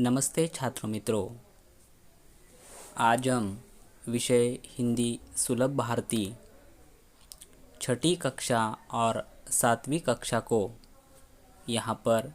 नमस्ते छात्र मित्रों, आज हम विषय हिंदी सुलभ भारती छठी कक्षा और 7वीं कक्षा को यहाँ पर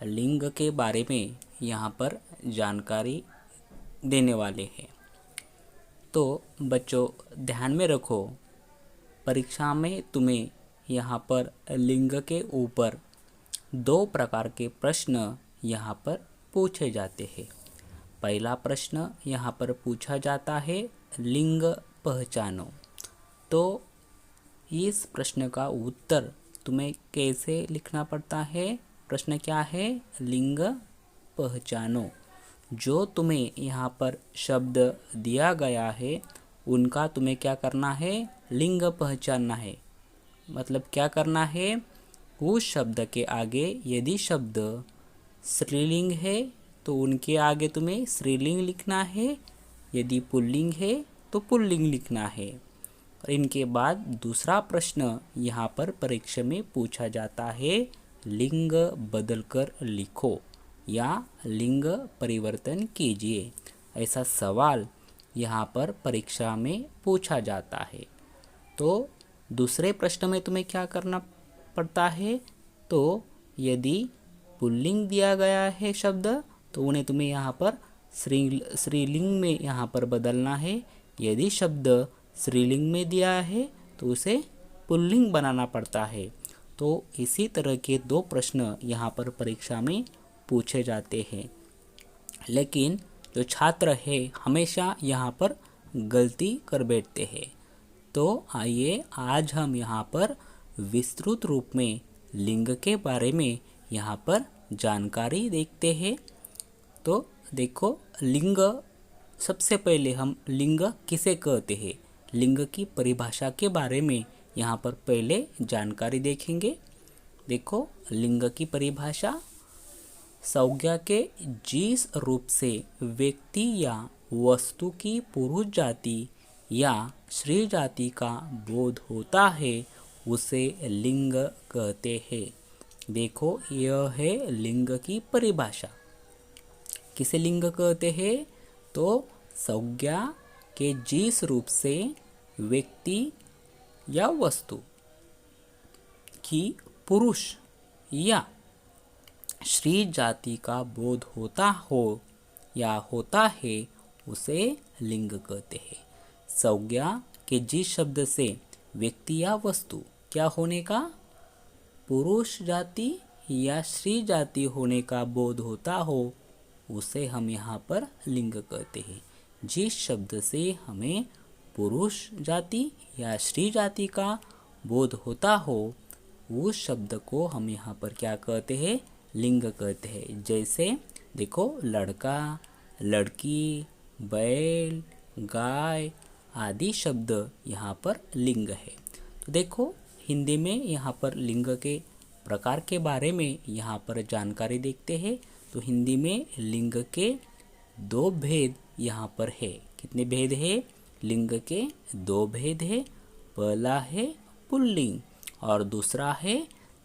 लिंग के बारे में यहाँ पर जानकारी देने वाले हैं। तो बच्चों ध्यान में रखो, परीक्षा में तुम्हें यहाँ पर लिंग के ऊपर 2 प्रकार के प्रश्न यहाँ पर पूछे जाते हैं। पहला प्रश्न यहाँ पर पूछा जाता है लिंग पहचानो। तो इस प्रश्न का उत्तर तुम्हें कैसे लिखना पड़ता है? प्रश्न क्या है? लिंग पहचानो। जो तुम्हें यहाँ पर शब्द दिया गया है उनका तुम्हें क्या करना है? लिंग पहचानना है। मतलब क्या करना है? उस शब्द के आगे यदि शब्द स्त्रीलिंग है तो उनके आगे तुम्हें स्त्रीलिंग लिखना है, यदि पुल्लिंग है तो पुल्लिंग लिखना है। और इनके बाद दूसरा प्रश्न यहाँ पर परीक्षा में पूछा जाता है लिंग बदलकर लिखो या लिंग परिवर्तन कीजिए। ऐसा सवाल यहाँ पर परीक्षा में पूछा जाता है। तो दूसरे प्रश्न में तुम्हें क्या करना पड़ता है? तो यदि पुल्लिंग दिया गया है शब्द तो उन्हें तुम्हें यहाँ पर स्त्रीलिंग में यहाँ पर बदलना है। यदि शब्द स्त्रीलिंग में दिया है तो उसे पुल्लिंग बनाना पड़ता है। तो इसी तरह के 2 प्रश्न यहाँ पर परीक्षा में पूछे जाते हैं। लेकिन जो छात्र है हमेशा यहाँ पर गलती कर बैठते हैं। तो आइए आज हम यहाँ पर विस्तृत रूप में लिंग के बारे में यहाँ पर जानकारी देखते हैं। तो देखो, लिंग, सबसे पहले हम लिंग किसे कहते हैं, लिंग की परिभाषा के बारे में यहाँ पर पहले जानकारी देखेंगे। देखो, लिंग की परिभाषा संज्ञा के जिस रूप से व्यक्ति या वस्तु की पुरुष जाति या स्त्री जाति का बोध होता है उसे लिंग कहते हैं। देखो, यह है लिंग की परिभाषा। किसे लिंग कहते हैं? तो संज्ञा के जिस रूप से व्यक्ति या वस्तु की पुरुष या स्त्री जाति का बोध होता हो या होता है उसे लिंग कहते हैं। संज्ञा के जिस शब्द से व्यक्ति या वस्तु क्या होने का, पुरुष जाति या स्त्री जाति होने का बोध होता हो उसे हम यहाँ पर लिंग कहते हैं। जिस शब्द से हमें पुरुष जाति या स्त्री जाति का बोध होता हो उस शब्द को हम यहाँ पर क्या कहते हैं? लिंग कहते हैं। जैसे देखो, लड़का, लड़की, बैल, गाय आदि शब्द यहाँ पर लिंग है। तो देखो, हिंदी में यहाँ पर लिंग के प्रकार के बारे में यहाँ पर जानकारी देखते हैं। तो हिंदी में लिंग के 2 भेद यहाँ पर है। कितने भेद है? लिंग के 2 भेद है। पहला है पुल्लिंग और दूसरा है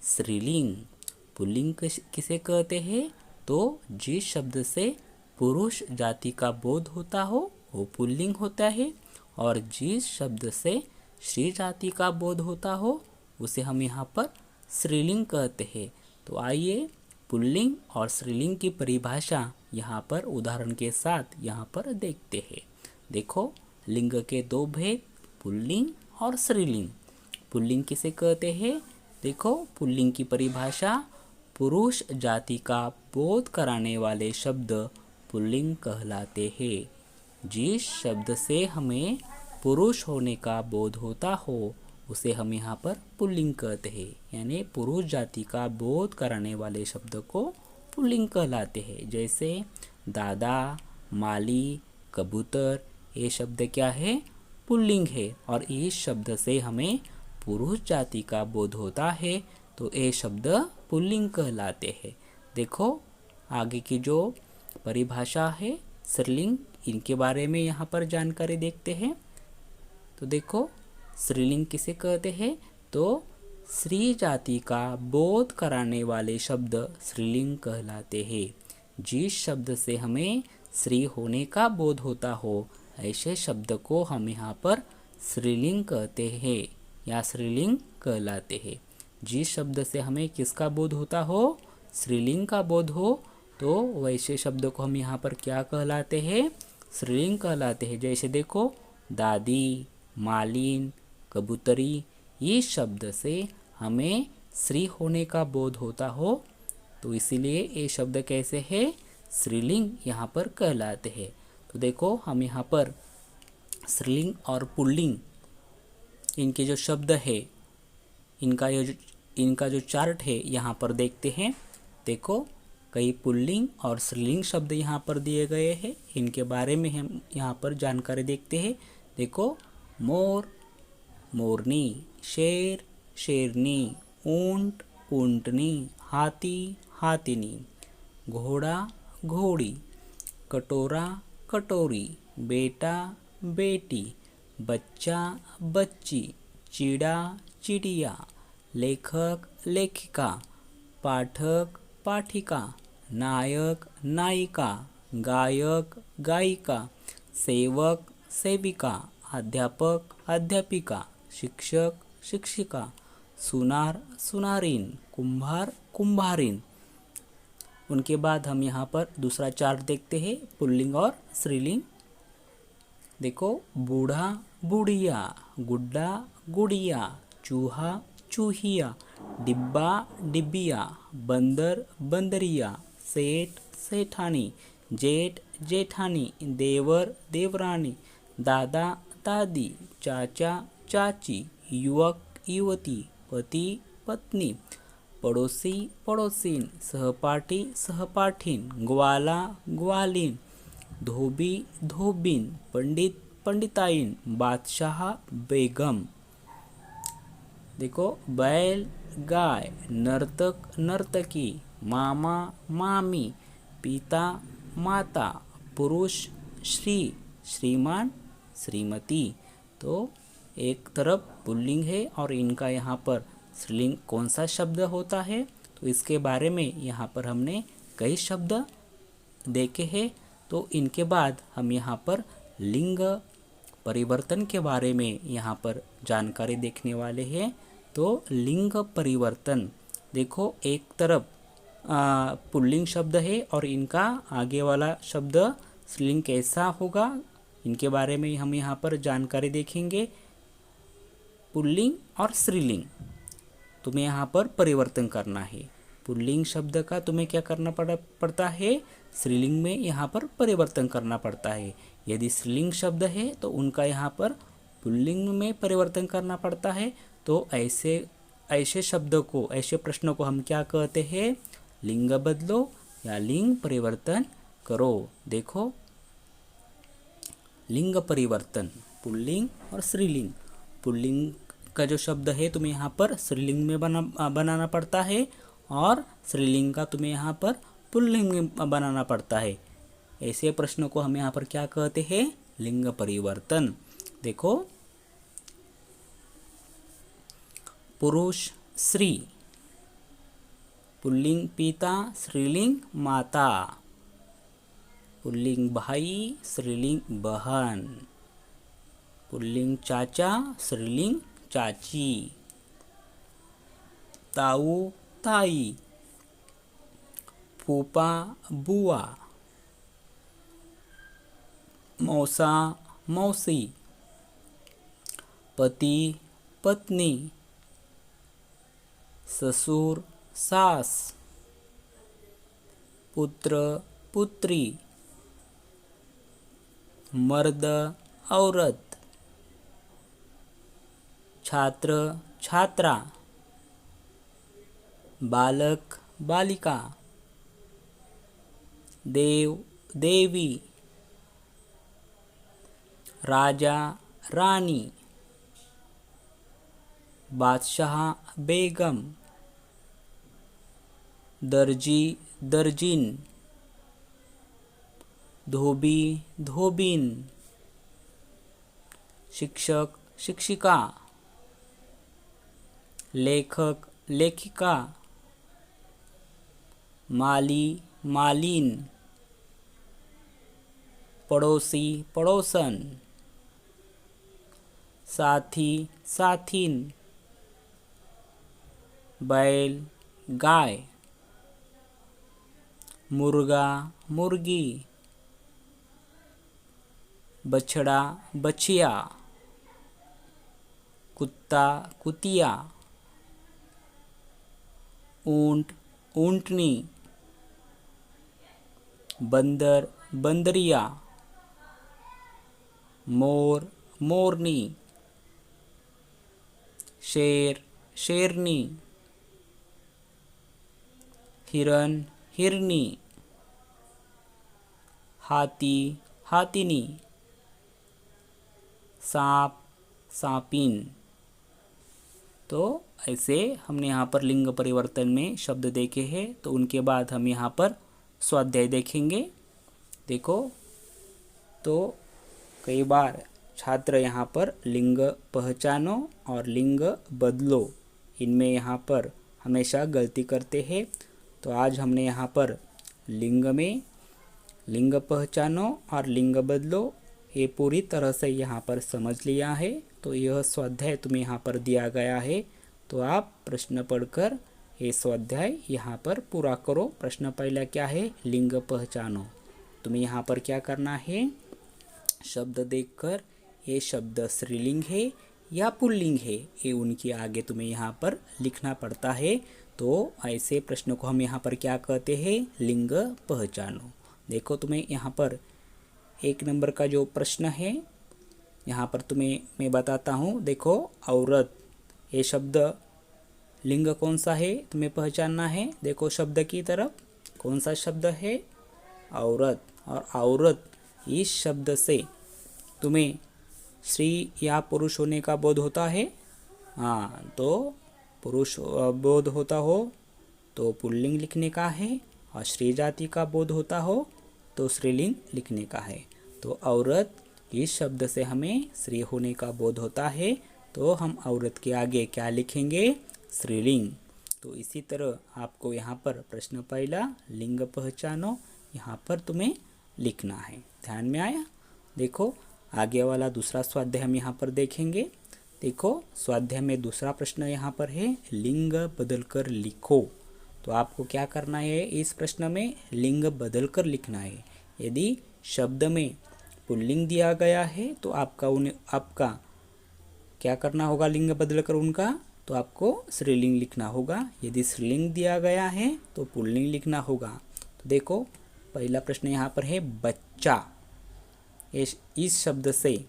स्त्रीलिंग। पुल्लिंग किसे कहते हैं? तो जिस शब्द से पुरुष जाति का बोध होता हो वो पुल्लिंग होता है, और जिस शब्द से स्त्री जाति का बोध होता हो उसे हम यहाँ पर स्त्रीलिंग कहते हैं। तो आइए पुल्लिंग और स्त्रीलिंग की परिभाषा यहाँ पर उदाहरण के साथ यहाँ पर देखते हैं। देखो, लिंग के 2 भेद, पुल्लिंग और स्त्रीलिंग। पुल्लिंग किसे कहते हैं? देखो, पुल्लिंग की परिभाषा पुरुष जाति का बोध कराने वाले शब्द पुल्लिंग कहलाते हैं। जिस शब्द से हमें पुरुष होने का बोध होता हो उसे हम यहाँ पर पुल्लिंग कहते हैं। यानी पुरुष जाति का बोध कराने वाले शब्द को पुल्लिंग कहलाते हैं। जैसे दादा, माली, कबूतर, ये शब्द क्या है? पुल्लिंग है। और इस शब्द से हमें पुरुष जाति का बोध होता है तो ये शब्द पुल्लिंग कहलाते हैं। देखो, आगे की जो परिभाषा है स्त्रीलिंग, इनके बारे में यहाँ पर जानकारी देखते हैं। तो देखो, स्त्रीलिंग किसे कहते हैं? तो स्त्री जाति का बोध कराने वाले शब्द स्त्रीलिंग कहलाते हैं। जिस शब्द से हमें श्री होने का बोध होता हो ऐसे शब्द को हम यहाँ पर स्त्रीलिंग कहते हैं या स्त्रीलिंग कहलाते हैं। जिस शब्द से हमें किसका बोध होता हो, स्त्रीलिंग का बोध हो, तो वैसे शब्द को हम यहाँ पर क्या कहलाते हैं, स्त्रीलिंग कहलाते हैं। जैसे देखो दादी, मालिन, कबूतरी, ये शब्द से हमें स्त्री होने का बोध होता हो तो इसीलिए ये शब्द कैसे है, स्त्रीलिंग यहाँ पर कहलाते हैं। तो देखो हम यहाँ पर स्त्रीलिंग और पुल्लिंग इनके जो शब्द है इनका जो चार्ट है यहाँ पर देखते हैं। देखो कई पुल्लिंग और स्त्रीलिंग शब्द यहाँ पर दिए गए हैं, इनके बारे में हम यहाँ पर जानकारी देखते हैं। देखो मोर, मोरनी, शेर, शेरनी, ऊंट, ऊंटनी, हाथी, हाथिनी, घोड़ा, घोड़ी, कटोरा, कटोरी, बेटा, बेटी, बच्चा, बच्ची, चिड़ा, चिड़िया, लेखक, लेखिका, पाठक, पाठिका, नायक, नायिका, गायक, गायिका, सेवक, सेविका, अध्यापक, अध्यापिका, शिक्षक, शिक्षिका, सुनार, सुनारिन, कुम्हार, कुम्हारिन। उनके बाद हम यहाँ पर दूसरा चार्ट देखते हैं पुल्लिंग और स्त्रीलिंग। देखो बूढ़ा, बुढ़िया, गुड्डा, गुड़िया, चूहा, चूहिया, डिब्बा, डिबिया, बंदर, बंदरिया, सेठ, सेठानी, जेठ, जेठानी, देवर, देवरानी, दादा, दादी, चाचा, चाची, युवक, युवती, पति, पत्नी, पड़ोसी, पड़ोसीन, सहपाठी, सहपाठीन, ग्वाला, ग्वालीन, धोबी, धोबीन, पंडित, पंडिताइन, बादशाह, बेगम। देखो बैल, गाय, नर्तक, नर्तकी, मामा, मामी, पिता, माता, पुरुष, श्री, श्रीमान, श्रीमती। तो एक तरफ पुल्लिंग है और इनका यहाँ पर स्त्रीलिंग कौन सा शब्द होता है, तो इसके बारे में यहाँ पर हमने कई शब्द देखे हैं। तो इनके बाद हम यहाँ पर लिंग परिवर्तन के बारे में यहाँ पर जानकारी देखने वाले हैं। तो लिंग परिवर्तन देखो एक तरफ पुल्लिंग शब्द है और इनका आगे वाला शब्द स्त्रीलिंग कैसा होगा, इनके बारे में हम यहाँ पर जानकारी देखेंगे। पुल्लिंग और स्त्रीलिंग तुम्हें यहाँ पर परिवर्तन करना है। पुल्लिंग शब्द का तुम्हें क्या करना पड़ता है, स्त्रीलिंग में यहाँ पर परिवर्तन करना पड़ता है। यदि स्त्रीलिंग शब्द है तो उनका यहाँ पर पुल्लिंग में परिवर्तन करना पड़ता है। तो ऐसे शब्द को, ऐसे प्रश्नों को हम क्या कहते हैं, लिंग बदलो या लिंग परिवर्तन करो। देखो लिंग परिवर्तन, पुल्लिंग और स्त्रीलिंग। पुल्लिंग का जो शब्द है तुम्हें यहाँ पर स्त्रीलिंग में बनाना पड़ता है और स्त्रीलिंग का तुम्हें यहाँ पर पुल्लिंग में बनाना पड़ता है। ऐसे प्रश्नों को हम यहाँ पर क्या कहते हैं, लिंग परिवर्तन। देखो पुरुष, स्त्री, पुल्लिंग पिता, स्त्रीलिंग माता, पुल्लिंग भाई, स्त्रीलिंग बहन, पुल्लिंग चाचा, स्त्रीलिंग चाची, ताऊ, ताई, फूफा, बुआ, मौसा, मौसी, पति, पत्नी, ससुर, सास, पुत्र, पुत्री, मर्द, औरत, छात्र, छात्रा, बालक, बालिका, देव, देवी, राजा, रानी, बादशाह, बेगम, दर्जी, दर्जिन, धोबी, धोबिन, शिक्षक, शिक्षिका, लेखक, लेखिका, माली, मालिन, पड़ोसी पड़ोसन, साथी साथीन, बैल गाय, मुर्गा मुर्गी, बछड़ा बछिया, कुत्ता कुतिया, ऊंट ऊंटनी, बंदर बंदरिया, मोर मोरनी, शेर शेरनी, हिरन हिरनी, हाथी हाथिनी, सांप सांपिन। तो ऐसे हमने यहाँ पर लिंग परिवर्तन में शब्द देखे हैं। तो उनके बाद हम यहाँ पर स्वाध्याय देखेंगे। देखो, तो कई बार छात्र यहाँ पर लिंग पहचानो और लिंग बदलो, इनमें यहाँ पर हमेशा गलती करते हैं। तो आज हमने यहाँ पर लिंग में लिंग पहचानो और लिंग बदलो ये पूरी तरह से यहाँ पर समझ लिया है। तो यह स्वाध्याय तुम्हें यहाँ पर दिया गया है। तो आप प्रश्न पढ़कर ये स्वाध्याय यहाँ पर पूरा करो। प्रश्न पहला क्या है? लिंग पहचानो। तुम्हें यहाँ पर क्या करना है? शब्द देखकर ये शब्द स्त्रीलिंग है या पुल्लिंग है, ये उनके आगे तुम्हें यहाँ पर लिखना पड़ता है। तो ऐसे प्रश्न को हम यहाँ पर क्या कहते हैं? लिंग पहचानो। देखो, तुम्हें यहाँ पर 1 नंबर का जो प्रश्न है यहाँ पर तुम्हें मैं बताता हूँ। देखो, औरत ये शब्द लिंग कौन सा है तुम्हें पहचानना है। देखो शब्द की तरफ, कौन सा शब्द है? औरत। और औरत इस शब्द से तुम्हें स्त्री या पुरुष होने का बोध होता है। हाँ, तो पुरुष बोध होता हो तो पुल्लिंग लिखने का है, और स्त्री जाति का बोध होता हो तो स्त्रीलिंग लिखने का है। तो औरत इस शब्द से हमें स्त्री होने का बोध होता है, तो हम औरत के आगे क्या लिखेंगे? स्त्रीलिंग। तो इसी तरह आपको यहाँ पर प्रश्न पहला लिंग पहचानो यहाँ पर तुम्हें लिखना है। ध्यान में आया? देखो, आगे वाला दूसरा स्वाध्याय हम यहाँ पर देखेंगे। देखो, स्वाध्याय में दूसरा प्रश्न यहाँ पर है, लिंग बदलकर लिखो। तो आपको क्या करना है? इस प्रश्न में लिंग बदलकर लिखना है। यदि शब्द में पुल्लिंग दिया गया है तो आपका क्या करना होगा? लिंग बदलकर उनका, तो आपको स्त्रीलिंग लिखना होगा। यदि स्त्रीलिंग दिया गया है तो पुल्लिंग लिखना होगा। तो देखो, पहला प्रश्न यहाँ पर है बच्चा। इस शब्द से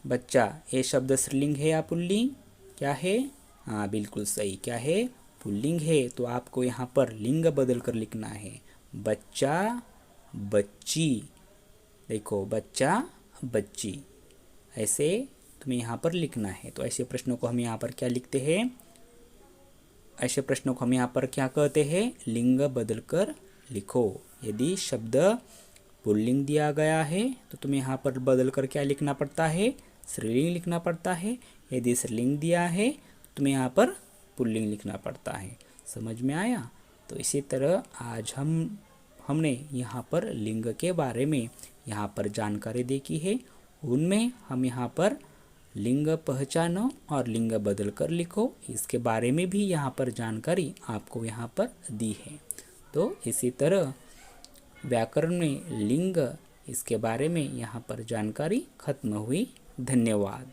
बच्चा, ये शब्द स्त्रीलिंग है या पुल्लिंग? क्या है? हाँ, बिल्कुल सही। क्या है? पुल्लिंग है। तो आपको यहाँ पर लिंग बदल कर लिखना है, बच्चा बच्ची। देखो, बच्चा बच्ची, ऐसे तुम्हें यहाँ पर लिखना है। तो ऐसे प्रश्नों को हम यहाँ पर क्या लिखते हैं? ऐसे प्रश्नों को हम यहाँ पर क्या कहते हैं? लिंग बदलकर लिखो। यदि शब्द पुल्लिंग दिया गया है तो तुम्हें यहाँ पर बदलकर क्या लिखना पड़ता है? स्त्रीलिंग लिखना पड़ता है। यदि स्त्रीलिंग दिया है तो तुम्हें यहाँ पर पुल्लिंग लिखना पड़ता है। समझ में आया? तो इसी तरह आज हमने यहाँ पर लिंग के बारे में यहाँ पर जानकारी देखी है। उनमें हम यहाँ पर लिंग पहचानो और लिंग बदल कर लिखो, इसके बारे में भी यहाँ पर जानकारी आपको यहाँ पर दी है। तो इसी तरह व्याकरण में लिंग, इसके बारे में यहाँ पर जानकारी खत्म हुई। धन्यवाद।